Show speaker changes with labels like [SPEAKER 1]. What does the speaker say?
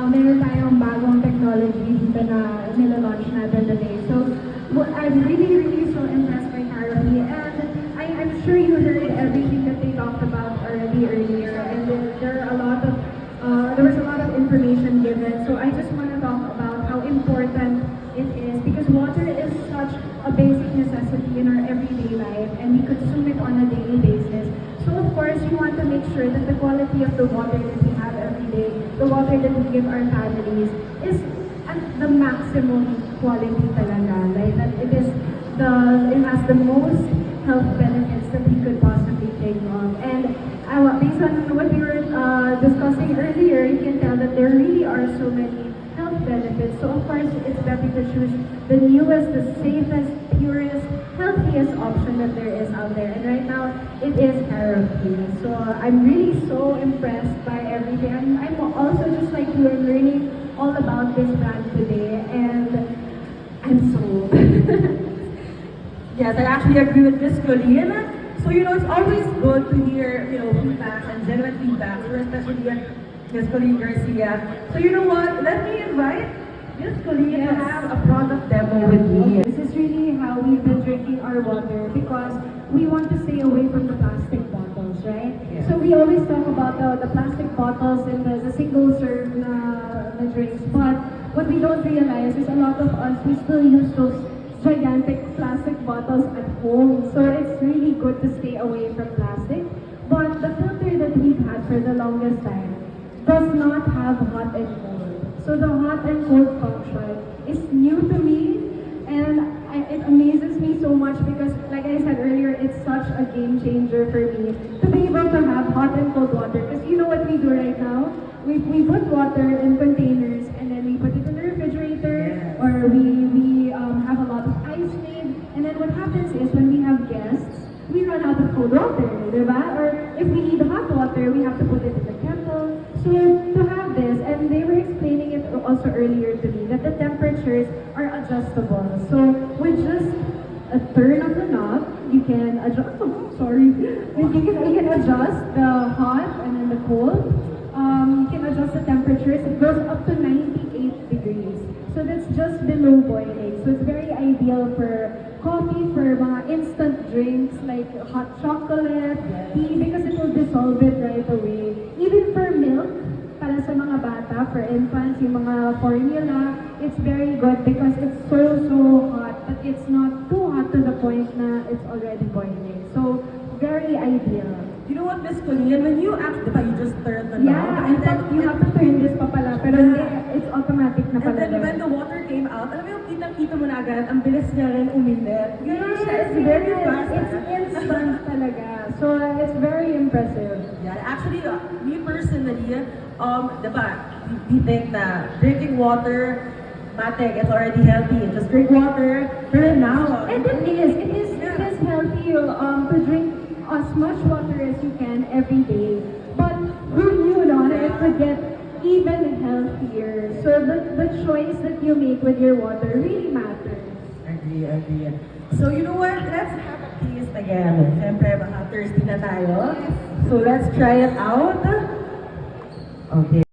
[SPEAKER 1] meron tayong bagong technology dito na nila-launch natin today. So, I'm really so impressed by Carolee, and I'm sure you heard everything that they talked about already earlier, and there was a lot of information given. So I just want to talk about how important it is, because water is such a basic necessity in our everyday life, and we consume it on a daily basis. So of course, we want to make sure that the quality of the water that we have every day, the water that we give our families, is at the maximum quality talaga. Like that it has the most health benefits that we could possibly think of. And based on what we were discussing earlier, you can tell that there really are so many health benefits. So of course, it's better to choose the newest, the safest, purest, healthiest option that there is out there. And right now, it is Carolee. So I'm really so impressed by everything. I'm also just like you, I'm learning all about this brand today, and I'm sold.
[SPEAKER 2] Yes, I actually agree with Miss Colleen. So, it's always good to hear, feedback and genuine feedback, especially Miss Colleen Garcia. So, you know what? Let me invite Miss Colleen to have a product demo with me.
[SPEAKER 1] This is really how we've been drinking our water, because we want to stay away from the plastic bottles, right?
[SPEAKER 2] Yeah.
[SPEAKER 1] So we always talk about the plastic bottles and the single-serve na drinks, but what we don't realize is a lot of us, we still use those gigantic plastic bottles at home. So it's really good to stay away from plastic. But the filter that we've had for the longest time does not have hot and cold. So the hot and cold function is new to me, and it amazes me so much, because like I said earlier, it's such a game changer for me to be able to have hot and cold water. Because you know what we do right now? We put water in containers and then we put it in the refrigerator, or we have a lot of ice made, and then what happens is when we have guests, we run out of cold water, diba? Or if we need hot water, we have to put it in the kettle. So to have this, and they were explaining it also earlier to me, that the temperatures are adjustable. So with just a turn of the knob, you can adjust, you can adjust the hot and then the cold. You can adjust the temperatures. It goes up to 98 degrees. So that's just below boiling. So it's very ideal for coffee, for mga instant drinks like hot chocolate, tea, because it will dissolve it right away. Even for milk, para sa mga bata, for infants, yung mga formula, it's very good because it's so hot, but it's not too hot to the point na it's already boiling. So very ideal.
[SPEAKER 2] You know what, Miss Colleen, when you you just turn the knob.
[SPEAKER 1] Yeah, I thought you have to turn this pa pala, pero hindi, it's automatic na
[SPEAKER 2] And
[SPEAKER 1] pala.
[SPEAKER 2] then when the water came out, alam mo yung kitang-kita mo na agad, ang bilis niya rin uminit. Ganun siya, it's very fast.
[SPEAKER 1] It's instant talaga. So it's very impressive.
[SPEAKER 2] Yeah, actually, me personally, diba, we think na drinking water, matik, it's already healthy, just drink water. Pero now,
[SPEAKER 1] And it is healthy to drink as much water as you can every day. But who knew that it could get even healthier? So the choice that you make with your water really matters.
[SPEAKER 2] Agree. So you know what? Let's have a taste again. Siyempre, baka thirsty na tayo. So let's try it out. Okay.